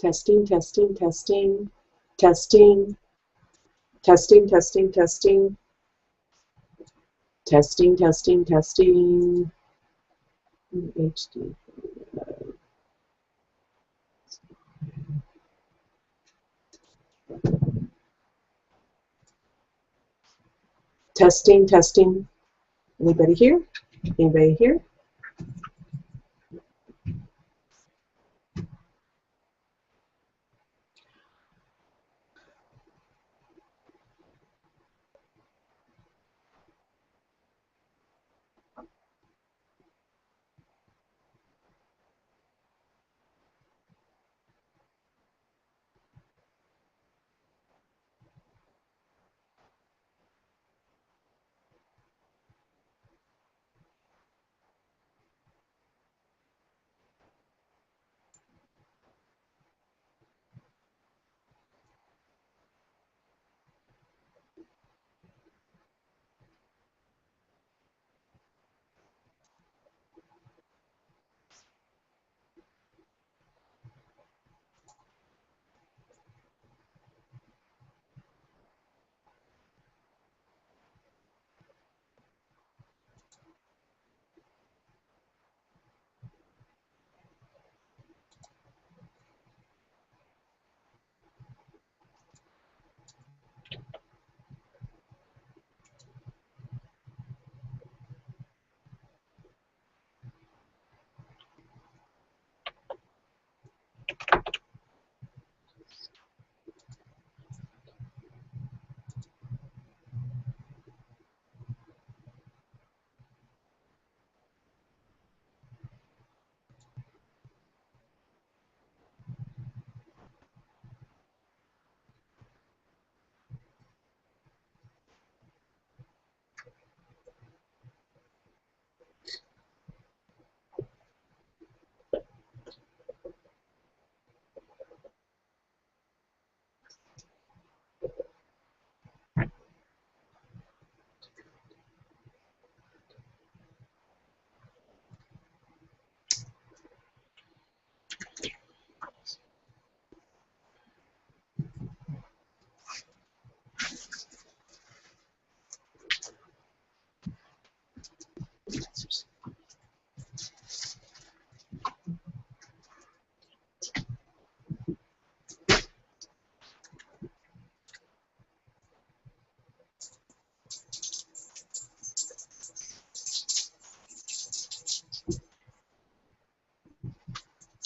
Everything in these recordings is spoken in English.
Testing, testing, testing, testing, testing, testing, testing, testing, testing, testing. HD. Testing, testing. Anybody here? Anybody here?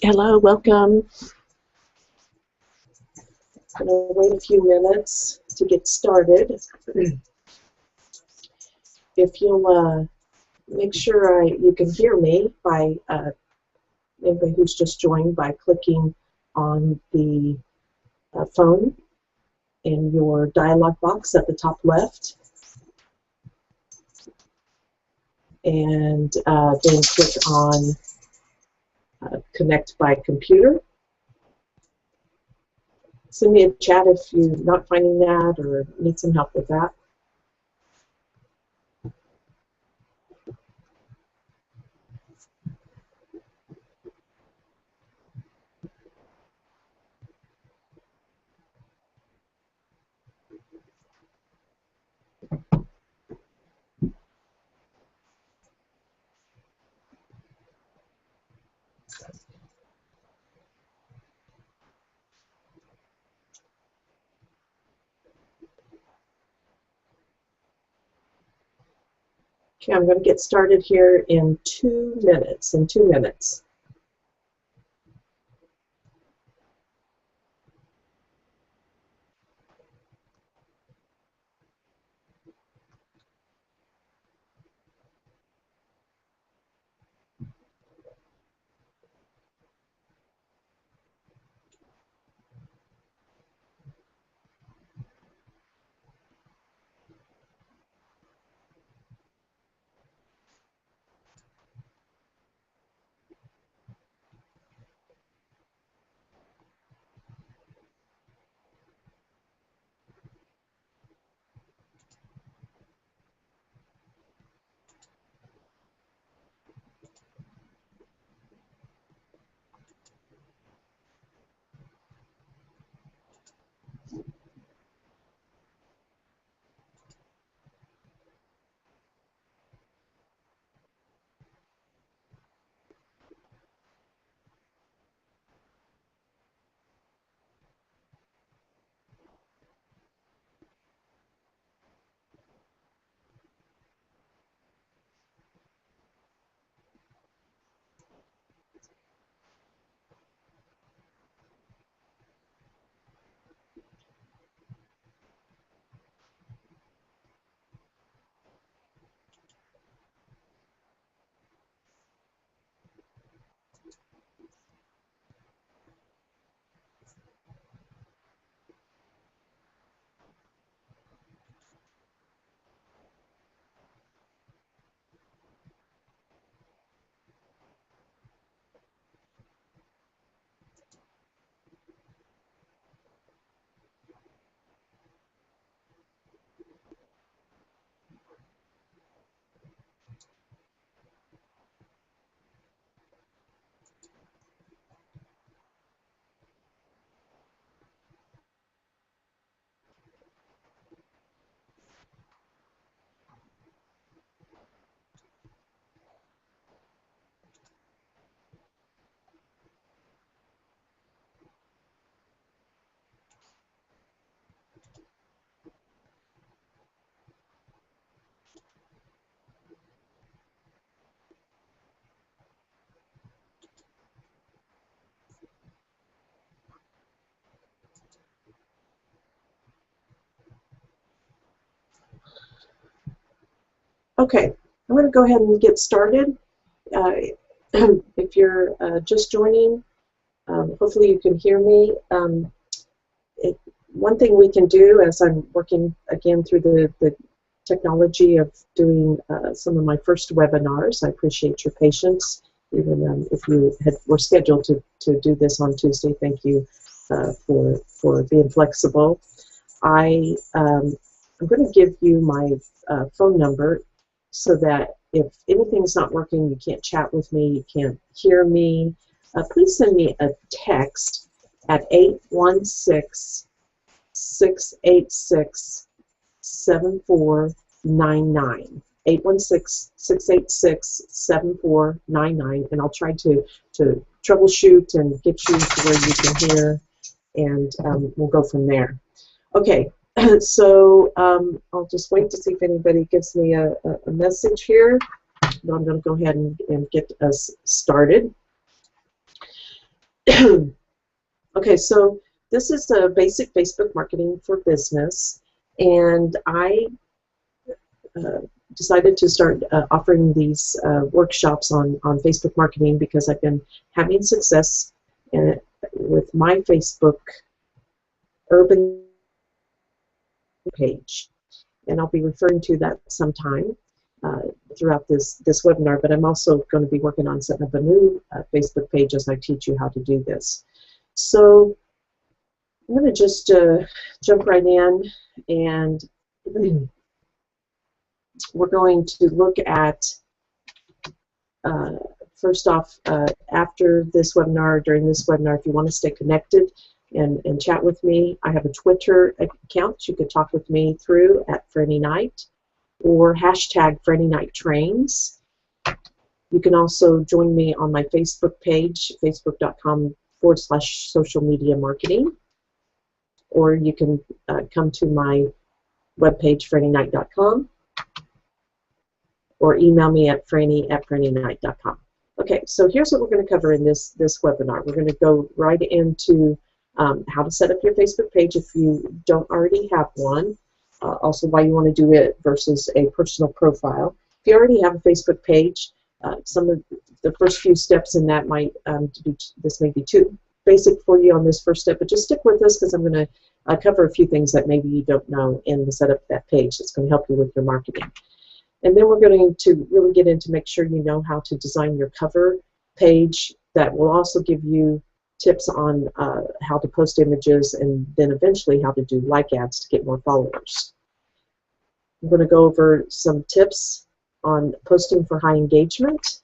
Hello, welcome. I'm going to wait a few minutes to get started. If you'll make sure you can hear me by anybody who's just joined by clicking on the phone in your dialog box at the top left, and then click on connect by computer. Send me a chat if you're not finding that or need some help with that. Okay, I'm going to get started here in 2 minutes. In 2 minutes. Okay, I'm going to go ahead and get started. If you're just joining, hopefully you can hear me. One thing we can do, as I'm working again through the technology of doing some of my first webinars, I appreciate your patience, even if you were scheduled to do this on Tuesday. Thank you for being flexible. I'm going to give you my phone number so that if anything's not working, you can't chat with me, you can't hear me, please send me a text at 816-686-7499. 816-686-7499, and I'll try to troubleshoot and get you to where you can hear, and we'll go from there. Okay, so I'll just wait to see if anybody gives me a message here. I'm going to go ahead and get us started. Okay, so this is a basic Facebook marketing for business, and I decided to start offering these workshops on Facebook marketing because I've been having success with my Facebook urban page, and I'll be referring to that sometime throughout this webinar, but I'm also going to be working on setting up a new Facebook page as I teach you how to do this. So I'm going to just jump right in, and we're going to look at first off, after this webinar, during this webinar, if you want to stay connected and chat with me, I have a Twitter account you could talk with me through at Franny Knight, or hashtag Franny Knight Trains. You can also join me on my Facebook page, facebook.com/social media marketing, or you can come to my webpage, FrannyKnight.com, or email me at franny@frannyknight.com. Okay, so here's what we're going to cover in this webinar. We're going to go right into how to set up your Facebook page if you don't already have one, also why you want to do it versus a personal profile. If you already have a Facebook page, some of the first few steps in that might this may be too basic for you on this first step, but just stick with us because I'm going to cover a few things that maybe you don't know in the setup of that page that's going to help you with your marketing. And then we're going to really get into make sure you know how to design your cover page. That will also give you tips on how to post images, and then eventually how to do like ads to get more followers. I'm going to go over some tips on posting for high engagement,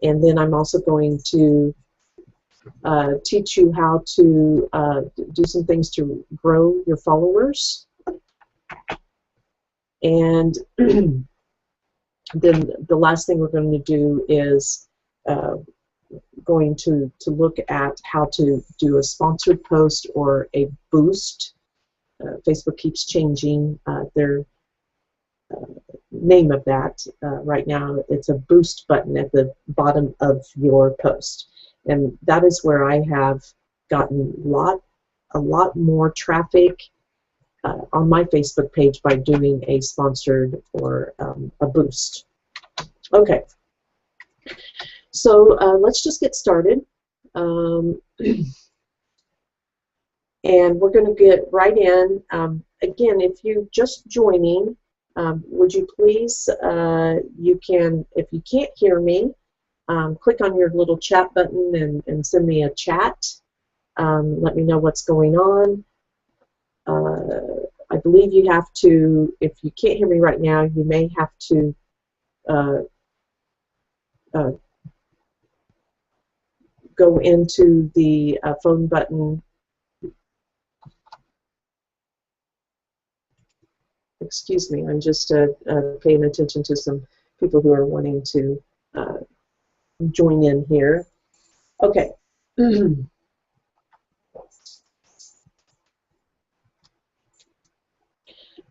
and then I'm also going to teach you how to do some things to grow your followers. And then the last thing we're going to do is going to look at how to do a sponsored post or a boost. Facebook keeps changing their name of that. Right now it's a boost button at the bottom of your post. And that is where I have gotten a lot more traffic on my Facebook page by doing a sponsored or a boost. Okay, so let's just get started. And we're going to get right in. Again, if you're just joining, would you please, you can, if you can't hear me, click on your little chat button and send me a chat. Let me know what's going on. I believe you have to, if you can't hear me right now, you may have to go into the phone button. Excuse me, I'm just paying attention to some people who are wanting to join in here. Okay.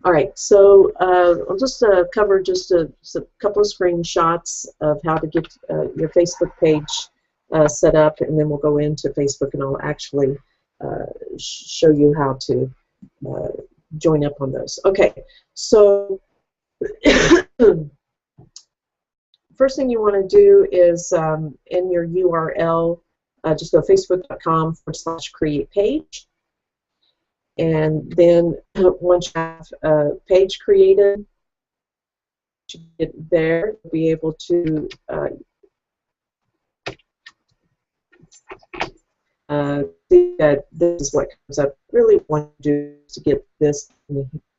All right, so I'll just cover just a couple of screenshots of how to get your Facebook page set up, and then we'll go into Facebook and I'll actually show you how to join up on those. Okay, so First thing you want to do is in your URL, just go facebook.com/create page. And then once you have a page created, you get there, you'll be able to see that this is what comes up. Really want to do is to get this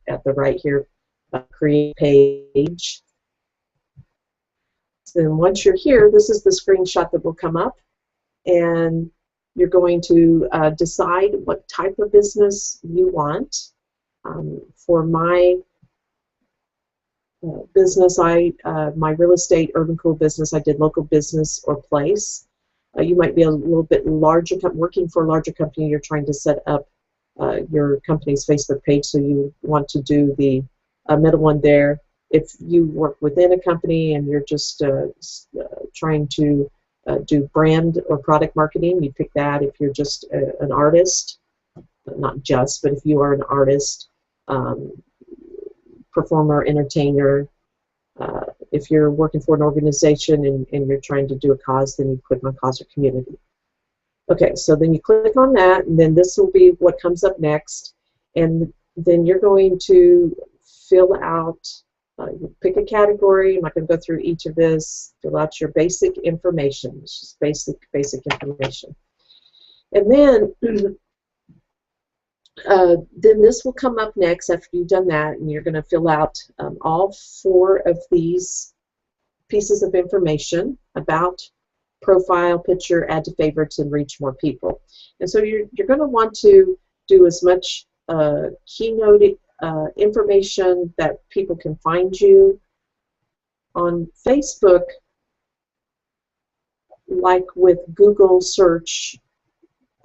at the right here, create page. So then once you're here, this is the screenshot that will come up, and you're going to decide what type of business you want. For my business, my real estate urban cool business, I did local business or place. You might be a little bit larger, working for a larger company. You're trying to set up your company's Facebook page, so you want to do the middle one there. If you work within a company and you're just trying to do brand or product marketing, you pick that. If you're just an artist, not just, but if you are an artist, performer, entertainer, if you're working for an organization and you're trying to do a cause, then you click on cause or community. Okay, so then you click on that, and then this will be what comes up next, and then you're going to fill out, you pick a category. I'm not going to go through each of this. Fill out your basic information. It's just basic information. And then then this will come up next after you've done that, and you're going to fill out all 4 of these pieces of information: about, profile, picture, add to favorites, and reach more people. And so you're going to want to do as much keynote information that people can find you on Facebook. Like with Google search,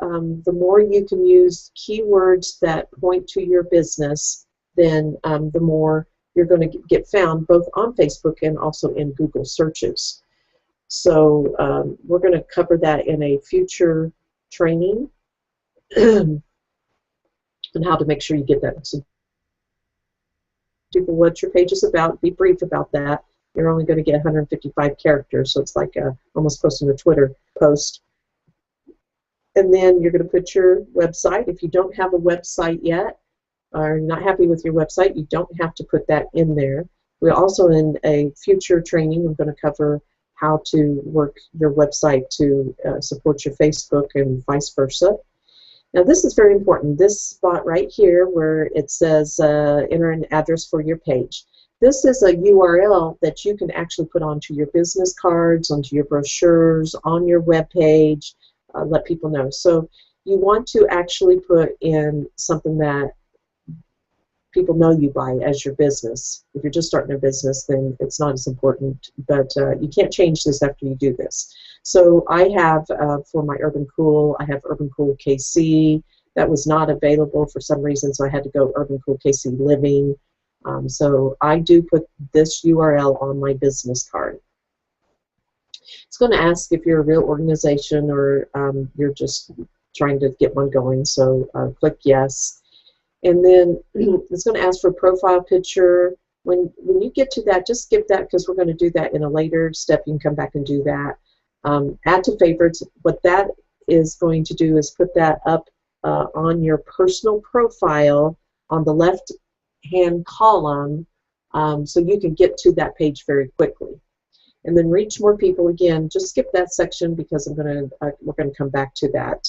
the more you can use keywords that point to your business, then the more you're going to get found, both on Facebook and also in Google searches. So we're going to cover that in a future training and how to make sure you get that. So people, what your page is about, be brief about that. You're only going to get 155 characters, so it's like almost posting a Twitter post. And then you're going to put your website. If you don't have a website yet, or not happy with your website, you don't have to put that in there. We're also in a future training, I'm going to cover how to work your website to support your Facebook and vice versa. Now this is very important. This spot right here where it says enter an address for your page. This is a URL that you can actually put onto your business cards, onto your brochures, on your web page, let people know. So you want to actually put in something that people know you by as your business. If you're just starting a business, then it's not as important, but you can't change this after you do this. So I have, for my Urban Cool, I have Urban Cool KC. That was not available for some reason, so I had to go Urban Cool KC Living. So I do put this URL on my business card. It's going to ask if you're a real organization or you're just trying to get one going, so click yes. And then it's going to ask for a profile picture. When you get to that, just skip that because we're going to do that in a later step. You can come back and do that. Add to favorites. What that is going to do is put that up on your personal profile on the left-hand column, so you can get to that page very quickly. And then reach more people. Again, just skip that section because we're going to come back to that.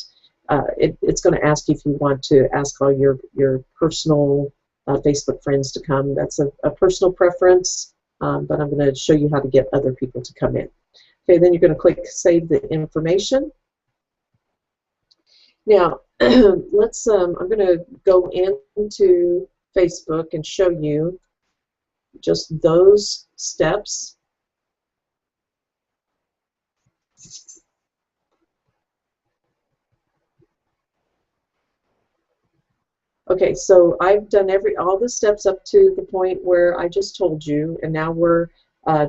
It's going to ask you if you want to ask all your personal Facebook friends to come. That's a personal preference, but I'm going to show you how to get other people to come in. Okay, then you're going to click Save the Information. Now, let's. I'm going to go into Facebook and show you just those steps. Okay, so I've done all the steps up to the point where I just told you, and now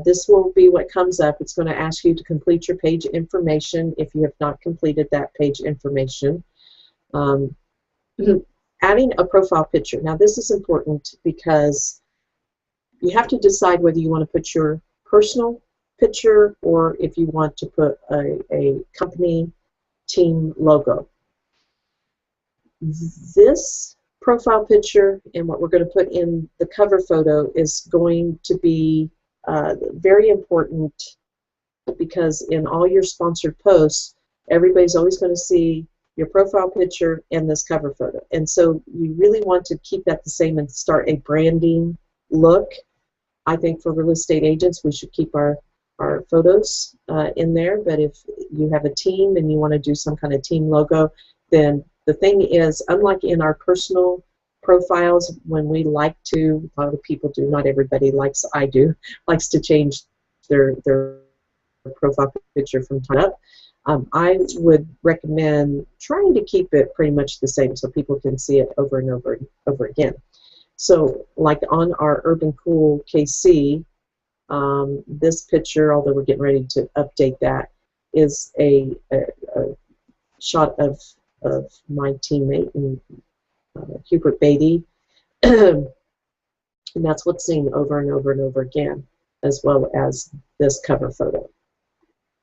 this will be what comes up. It's going to ask you to complete your page information if you have not completed that page information. Adding a profile picture. Now this is important because you have to decide whether you want to put your personal picture or if you want to put a company team logo. This profile picture and what we're going to put in the cover photo is going to be very important, because in all your sponsored posts, everybody's always going to see your profile picture and this cover photo. And so you really want to keep that the same and start a branding look. I think for real estate agents, we should keep our photos in there, but if you have a team and you want to do some kind of team logo, then the thing is, unlike in our personal profiles, when we like to, a lot of people do, not everybody likes, I do, likes to change their profile picture from time up. I would recommend trying to keep it pretty much the same so people can see it over and over again. So, like on our Urban Cool KC, this picture, although we're getting ready to update that, is a shot of my teammate and Hubert Beatty, and that's what's seen over and over and over again, as well as this cover photo.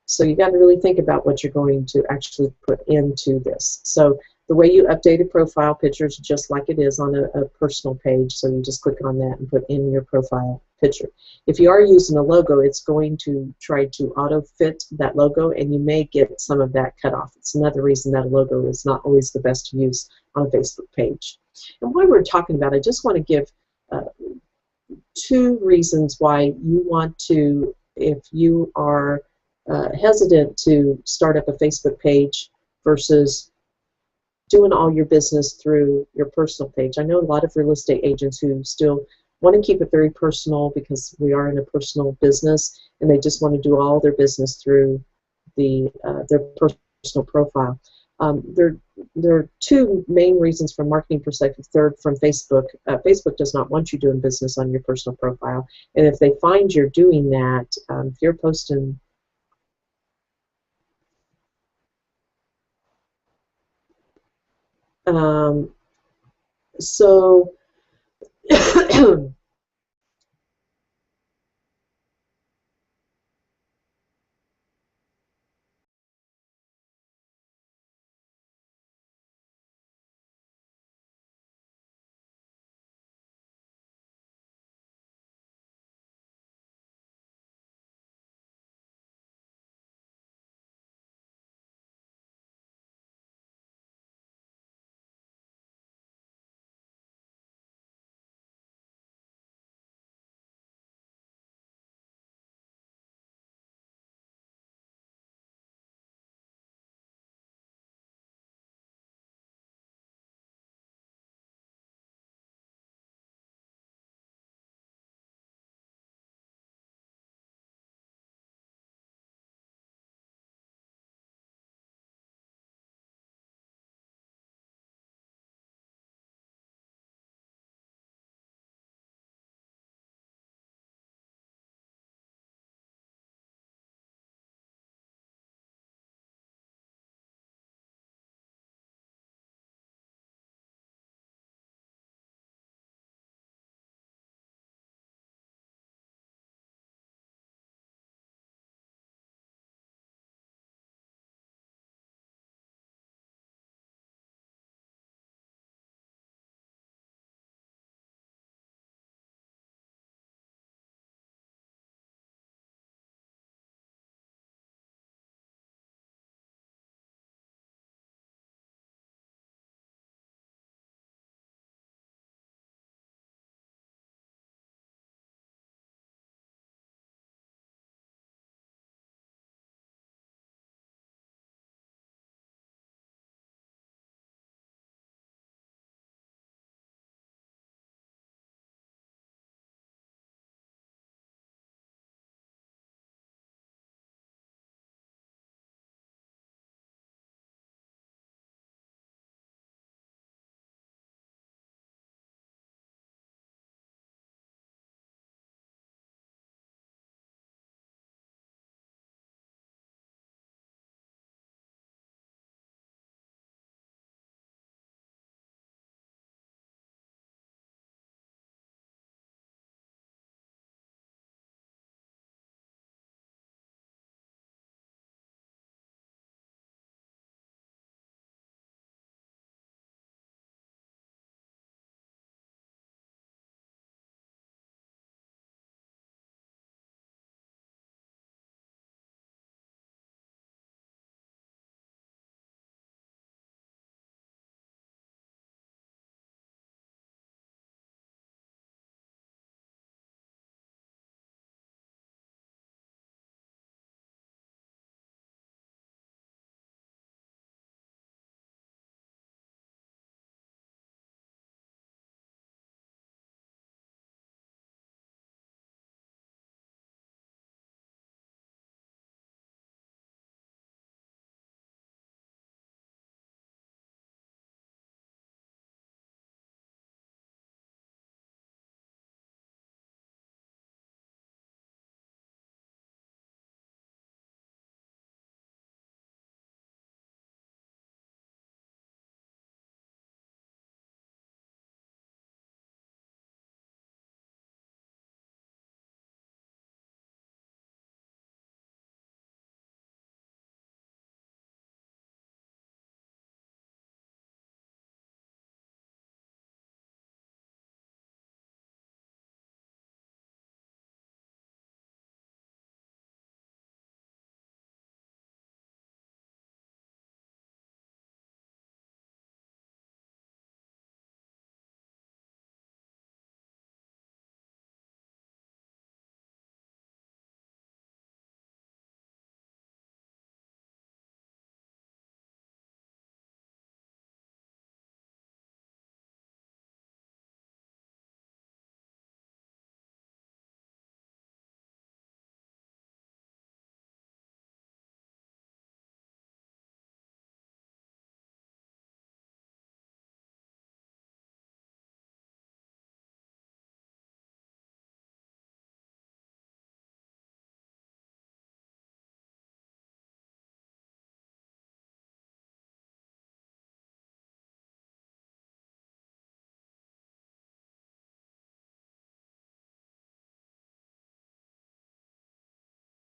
So you got to really think about what you're going to actually put into this. So the way you update a profile picture is just like it is on a personal page. So you just click on that and put in your profile picture. If you are using a logo, it's going to try to auto-fit that logo, and you may get some of that cut off. It's another reason that a logo is not always the best to use on a Facebook page. And while we're talking about it, I just want to give 2 reasons why you want to, if you are hesitant to start up a Facebook page versus doing all your business through your personal page. I know a lot of real estate agents who still want to keep it very personal because we are in a personal business, and they just want to do all their business through their personal profile. There are 2 main reasons from a marketing perspective. Third, from Facebook. Facebook does not want you doing business on your personal profile, and if they find you're doing that, if you're posting so